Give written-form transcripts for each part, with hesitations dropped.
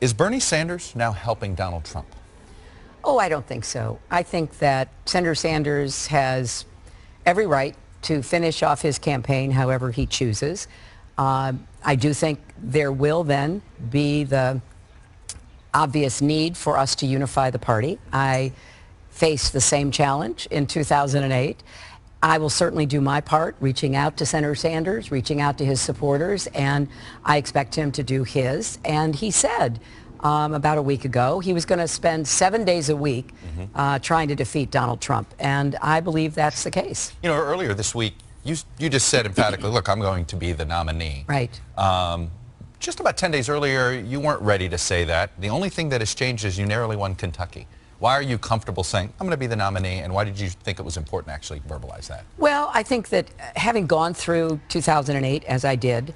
Is Bernie Sanders now helping Donald Trump? Oh, I don't think so. I think that Senator Sanders has every right to finish off his campaign however he chooses. I do think there will then be the obvious need for us to unify the party. I faced the same challenge in 2008. I will certainly do my part, reaching out to Senator Sanders, reaching out to his supporters, and I expect him to do his. And he said about a week ago he was going to spend 7 days a week trying to defeat Donald Trump, and I believe that's the case. You know, earlier this week, you just said emphatically, look, I'm going to be the nominee. Right. Just about 10 days earlier, you weren't ready to say that. The only thing that has changed is you narrowly won Kentucky. Why are you comfortable saying, I'm going to be the nominee, and why did you think it was important to actually verbalize that? Well, I think that having gone through 2008, as I did,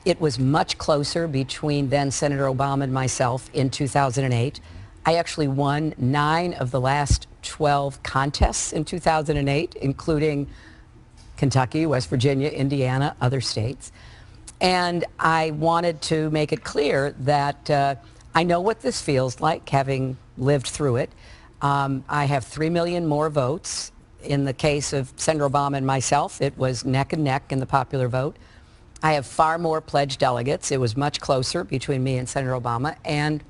it was much closer between then Senator Obama and myself in 2008. I actually won 9 of the last 12 contests in 2008, including Kentucky, West Virginia, Indiana, other states. And I wanted to make it clear that I know what this feels like, having lived through it. I have 3 million more votes. In the case of Senator Obama and myself, it was neck and neck in the popular vote. I have far more pledged delegates. It was much closer between me and Senator Obama. And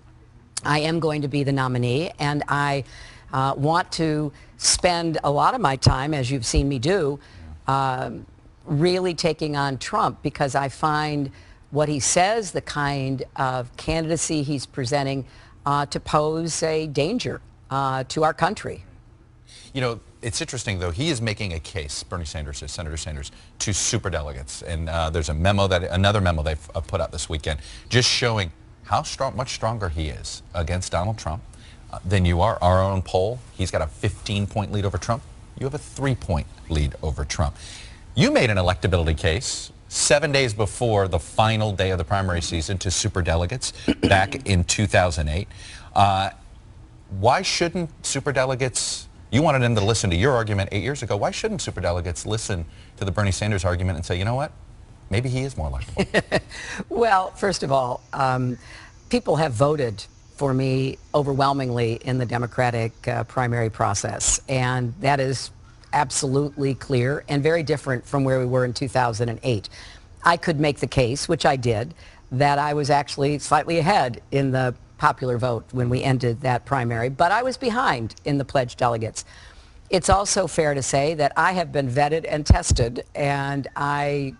I am going to be the nominee. And I want to spend a lot of my time, as you've seen me do, really taking on Trump, because I find what he says, the kind of candidacy he's presenting, to pose a danger to our country. You know, it's interesting, though. He is making a case, Bernie Sanders is, Senator Sanders, to superdelegates. And there's a memo another memo they've put out this weekend, just showing how much stronger he is against Donald Trump than you are. Our own poll, he's got a 15-point lead over Trump. You have a 3-point lead over Trump. You made an electability case 7 days before the final day of the primary season to superdelegates back in 2008. Why shouldn't superdelegates, you wanted them to listen to your argument 8 years ago, why shouldn't superdelegates listen to the Bernie Sanders argument and say, you know what, maybe he is more likable? Well, first of all, people have voted for me overwhelmingly in the Democratic primary process, and that is absolutely clear and very different from where we were in 2008. I could make the case, which I did, that I was actually slightly ahead in the popular vote when we ended that primary, but I was behind in the pledged delegates. It's also fair to say that I have been vetted and tested, and I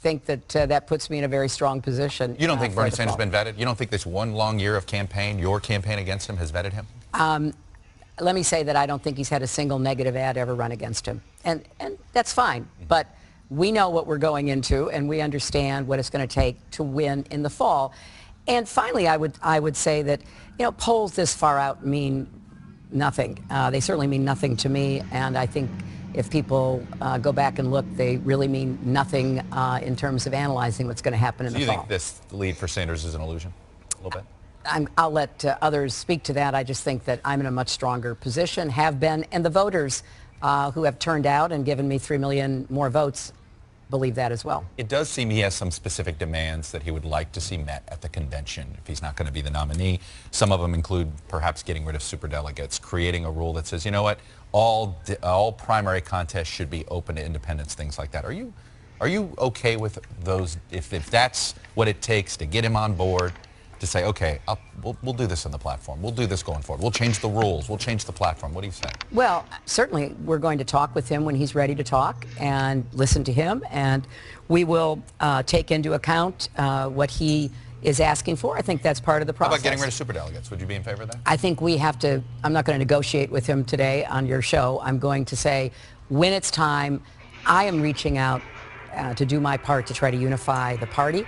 think that that puts me in a very strong position. You don't think Bernie Sanders has been vetted? You don't think this one long year of campaign, your campaign against him, has vetted him? Let me say that I don't think he's had a single negative ad ever run against him. And that's fine. But we know what we're going into, and we understand what it's going to take to win in the fall. And finally, I would say that, you know, polls this far out mean nothing. They certainly mean nothing to me, and I think if people go back and look, they really mean nothing in terms of analyzing what's going to happen in the fall. Do you think this lead for Sanders is an illusion, a little bit? I'll let others speak to that. I just think that I'm in a much stronger position, have been, and the voters who have turned out and given me 3 million more votes believe that as well. It does seem he has some specific demands that he would like to see met at the convention if he's not going to be the nominee. Some of them include perhaps getting rid of superdelegates, creating a rule that says, you know what, all primary contests should be open to independents, things like that. Are you okay with those, if that's what it takes to get him on board, to say, okay, we'll do this on the platform. We'll do this going forward. We'll change the rules. We'll change the platform. What do you say? Well, certainly we're going to talk with him when he's ready to talk and listen to him. And we will take into account what he is asking for. I think that's part of the process. How about getting rid of superdelegates? Would you be in favor of that? I think we have to, I'm not going to negotiate with him today on your show. I'm going to say when it's time, I am reaching out to do my part to try to unify the party.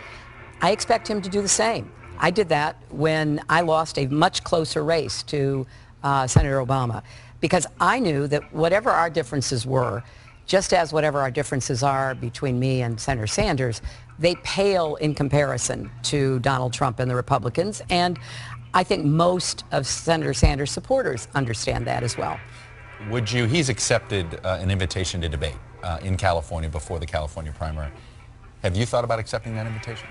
I expect him to do the same. I did that when I lost a much closer race to Senator Obama, because I knew that whatever our differences were, just as whatever our differences are between me and Senator Sanders, they pale in comparison to Donald Trump and the Republicans. And I think most of Senator Sanders' supporters understand that as well. Would you, he's accepted an invitation to debate in California before the California primary. Have you thought about accepting that invitation?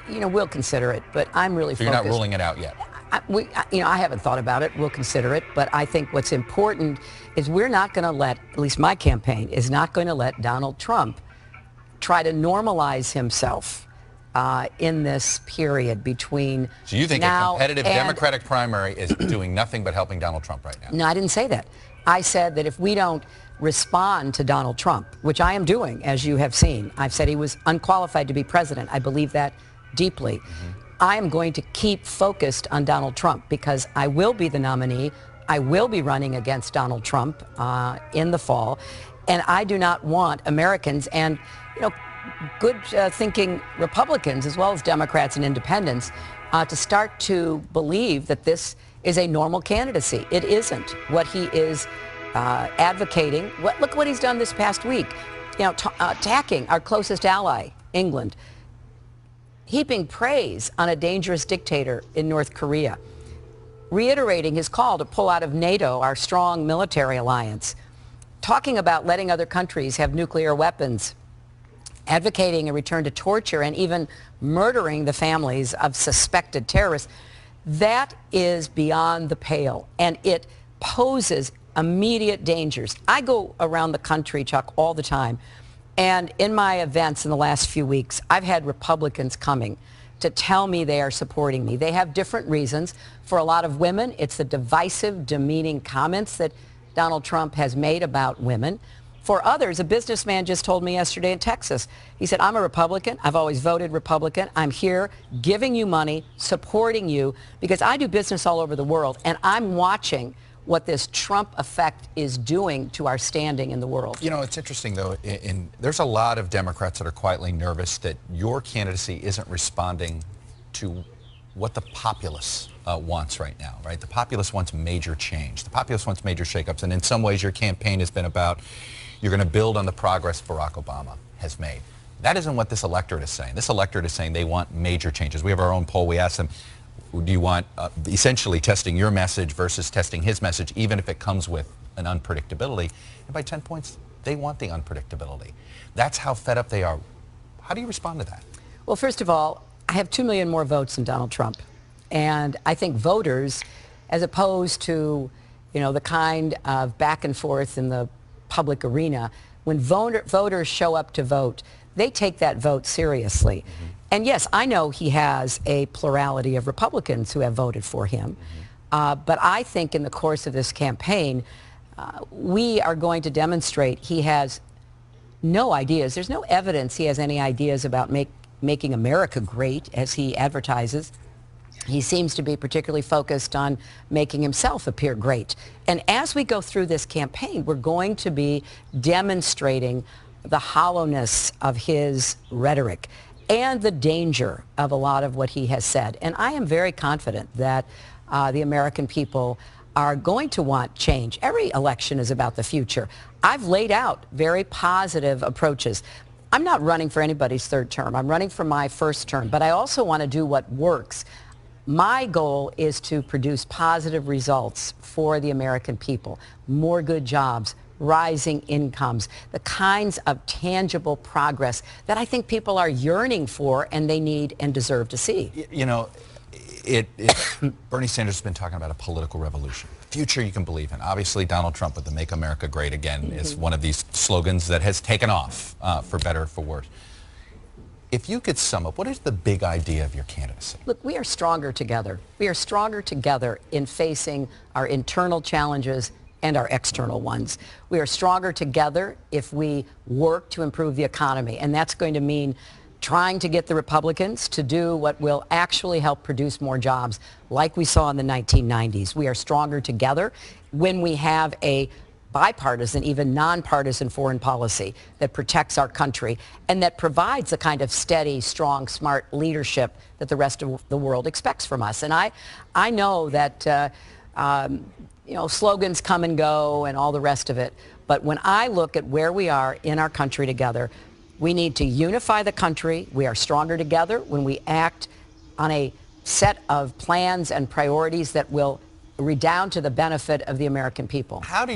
We'll consider it, but I'm really So you're focused. not ruling it out yet? I haven't thought about it. We'll consider it, but I think what's important is we're not going to let, at least my campaign, is not going to let Donald Trump try to normalize himself in this period between So you think a now competitive and, Democratic primary is doing nothing but helping Donald Trump right now? No, I didn't say that. I said that if we don't respond to Donald Trump, which I am doing, as you have seen, I've said he was unqualified to be president. I believe that deeply. I am going to keep focused on Donald Trump because I will be the nominee. I will be running against Donald Trump in the fall. And I do not want Americans and, good thinking Republicans as well as Democrats and independents to start to believe that this is a normal candidacy. It isn't. What he is advocating, look what he's done this past week, attacking our closest ally, England, heaping praise on a dangerous dictator in North Korea, reiterating his call to pull out of NATO, our strong military alliance, talking about letting other countries have nuclear weapons, advocating a return to torture, and even murdering the families of suspected terrorists. That is beyond the pale, and it poses immediate dangers. I go around the country, Chuck, all the time, and in my events in the last few weeks, I've had Republicans coming to tell me they are supporting me. They have different reasons. For a lot of women, it's the divisive, demeaning comments that Donald Trump has made about women. For others, a businessman just told me yesterday in Texas, he said, I'm a Republican. I've always voted Republican. I'm here giving you money, supporting you, because I do business all over the world, and I'm watching what this Trump effect is doing to our standing in the world. It's interesting, though. There's a lot of Democrats that are quietly nervous that your candidacy isn't responding to what the populace wants right now, right? The populace wants major change. The populace wants major shakeups. And in some ways, your campaign has been about you're going to build on the progress Barack Obama has made. That isn't what this electorate is saying. This electorate is saying they want major changes. We have our own poll. We asked them, do you want essentially testing your message versus testing his message, even if it comes with an unpredictability? And by 10 points, they want the unpredictability. That's how fed up they are. How do you respond to that? Well, first of all, I have 2 million more votes than Donald Trump. And I think voters, as opposed to, the kind of back and forth in the public arena, when voters show up to vote, they take that vote seriously. And yes, I know he has a plurality of Republicans who have voted for him. But I think in the course of this campaign, we are going to demonstrate he has no ideas. There's no evidence he has any ideas about making America great, as he advertises. He seems to be particularly focused on making himself appear great. And as we go through this campaign, we're going to be demonstrating the hollowness of his rhetoric and the danger of a lot of what he has said. And I am very confident that the American people are going to want change. Every election is about the future. I've laid out very positive approaches. I'm not running for anybody's third term. I'm running for my first term, but I also want to do what works. My goal is to produce positive results for the American people, more good jobs, rising incomes, the kinds of tangible progress that I think people are yearning for and they need and deserve to see. Bernie Sanders has been talking about a political revolution, a future you can believe in. Obviously, Donald Trump with the Make America Great Again is one of these slogans that has taken off, for better or for worse. If you could sum up, what is the big idea of your candidacy? Look, we are stronger together. We are stronger together in facing our internal challenges and our external ones. We are stronger together if we work to improve the economy, and that's going to mean trying to get the Republicans to do what will actually help produce more jobs, like we saw in the 1990s. We are stronger together when we have a bipartisan, even nonpartisan foreign policy that protects our country and that provides the kind of steady, strong, smart leadership that the rest of the world expects from us. And I know that slogans come and go and all the rest of it. But when I look at where we are in our country together, we need to unify the country. We are stronger together when we act on a set of plans and priorities that will redound to the benefit of the American people. How do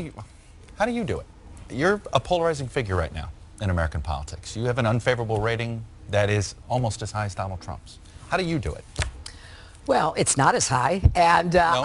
you do it? You're a polarizing figure right now in American politics. You have an unfavorable rating that is almost as high as Donald Trump's. How do you do it? Well, it's not as high, and No,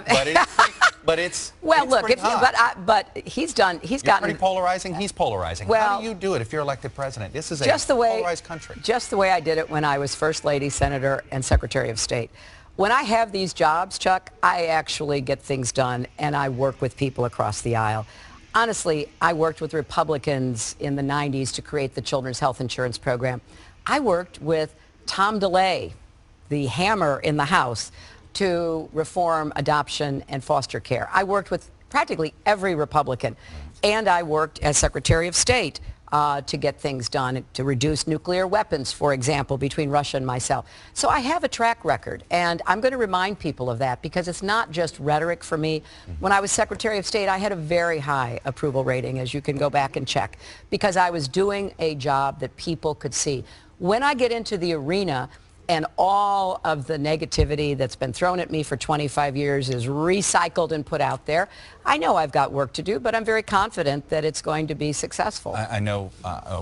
it's not, but it's pretty, well, it's look, pretty high. but he's gotten pretty polarizing. He's polarizing. Well, how do you do it if you're elected president? This is just a the way, polarized country. Just the way I did it when I was First Lady, Senator, and Secretary of State. When I have these jobs, Chuck, I actually get things done, and I work with people across the aisle. Honestly, I worked with Republicans in the 90s to create the Children's Health Insurance Program. I worked with Tom DeLay, the hammer in the House, to reform adoption and foster care. I worked with practically every Republican, and I worked as Secretary of State to get things done, to reduce nuclear weapons, for example, between Russia and myself. So I have a track record, and I'm going to remind people of that because it's not just rhetoric for me. When I was Secretary of State, I had a very high approval rating, as you can go back and check, because I was doing a job that people could see. When I get into the arena, and all of the negativity that's been thrown at me for 25 years is recycled and put out there, I know I've got work to do, but I'm very confident that it's going to be successful. I know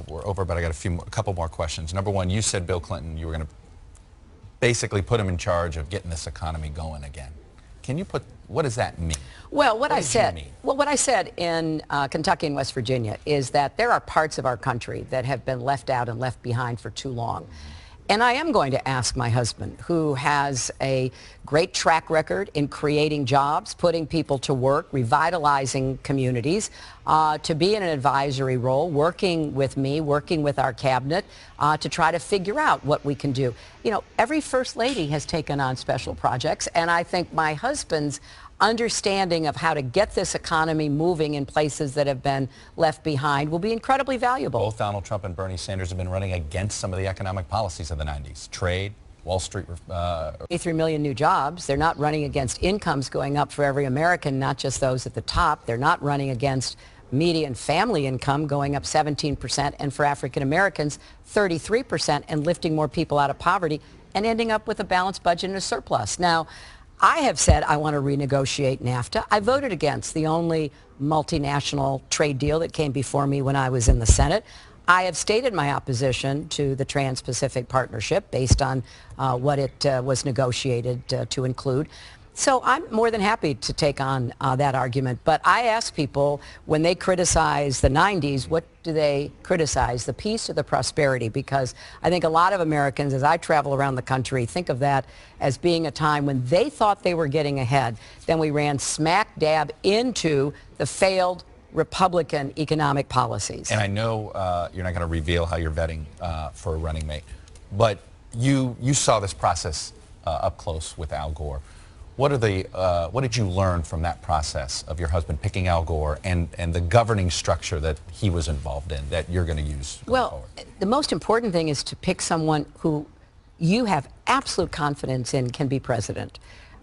we're over, but I got a couple more questions. Number one, you said Bill Clinton, you were going to basically put him in charge of getting this economy going again. Can you what does that mean? Well, what I said in Kentucky and West Virginia is that there are parts of our country that have been left out and left behind for too long. And I am going to ask my husband, who has a great track record in creating jobs, putting people to work, revitalizing communities, to be in an advisory role, working with me, working with our cabinet, to try to figure out what we can do. You know, every First Lady has taken on special projects, and I think my husband's understanding of how to get this economy moving in places that have been left behind will be incredibly valuable. Both Donald Trump and Bernie Sanders have been running against some of the economic policies of the 90s. Trade, Wall Street. 83 million new jobs. They're not running against incomes going up for every American, not just those at the top. They're not running against median family income going up 17%, and for African Americans, 33%, and lifting more people out of poverty and ending up with a balanced budget and a surplus. Now, I have said I want to renegotiate NAFTA. I voted against the only multinational trade deal that came before me when I was in the Senate. I have stated my opposition to the Trans-Pacific Partnership based on what it was negotiated to include. So I'm more than happy to take on that argument. But I ask people, when they criticize the 90s, what do they criticize, the peace or the prosperity? Because I think a lot of Americans, as I travel around the country, think of that as being a time when they thought they were getting ahead. Then we ran smack dab into the failed Republican economic policies. And I know you're not going to reveal how you're vetting for a running mate, but you saw this process up close with Al Gore. What did you learn from that process of your husband picking Al Gore and the governing structure that he was involved in that you're going to use going forward? The most important thing is to pick someone who you have absolute confidence in can be president.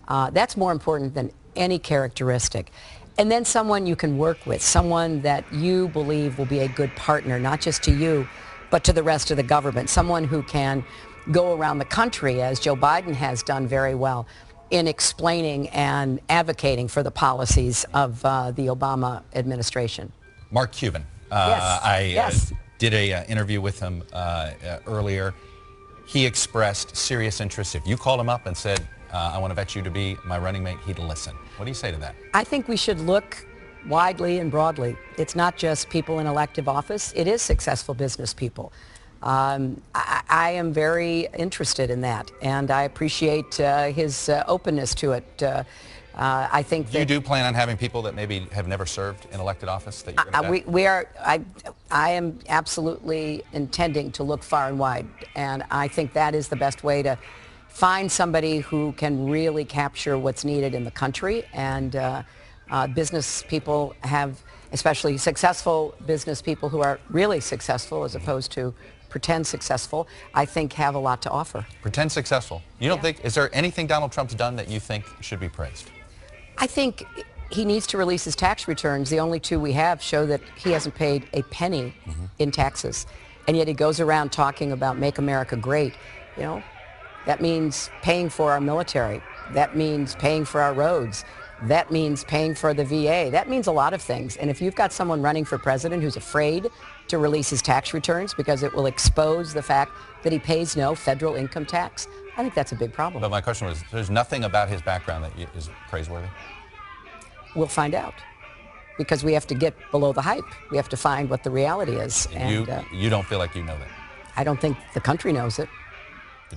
That's more important than any characteristic. And then someone you can work with, someone that you believe will be a good partner, not just to you, but to the rest of the government, someone who can go around the country, as Joe Biden has done very well, in explaining and advocating for the policies of the Obama administration. Mark Cuban. Yes. I did an interview with him earlier. He expressed serious interest. If you called him up and said, I want to vet you to be my running mate, he'd listen. What do you say to that? I think we should look widely and broadly. It's not just people in elective office. It is successful business people. I am very interested in that, and I appreciate his openness to it. I think that you do plan on having people that maybe have never served in elected office that you're going to I am absolutely intending to look far and wide, and I think that is the best way to find somebody who can really capture what's needed in the country. And business people have, especially successful business people who are really successful as opposed to pretend successful, I think have a lot to offer. Pretend successful. You don't think, is there anything Donald Trump's done that you think should be praised? I think he needs to release his tax returns. The only two we have show that he hasn't paid a penny in taxes. And yet he goes around talking about Make America Great. You know, that means paying for our military. That means paying for our roads. That means paying for the VA. That means a lot of things. And if you've got someone running for president who's afraid to release his tax returns because it will expose the fact that he pays no federal income tax, I think that's a big problem. But my question was, there's nothing about his background that is praiseworthy? We'll find out, because we have to get below the hype. We have to find what the reality is. And you don't feel like you know that? I don't think the country knows it.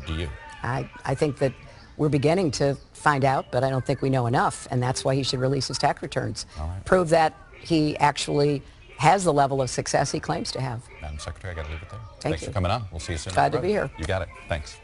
Do you? I think that we're beginning to find out, but I don't think we know enough, and that's why he should release his tax returns. All right. Prove that he actually has the level of success he claims to have. Madam Secretary, I got to leave it there. Thank Thanks you. for coming on. We'll see you soon. Glad to be here. You got it. Thanks.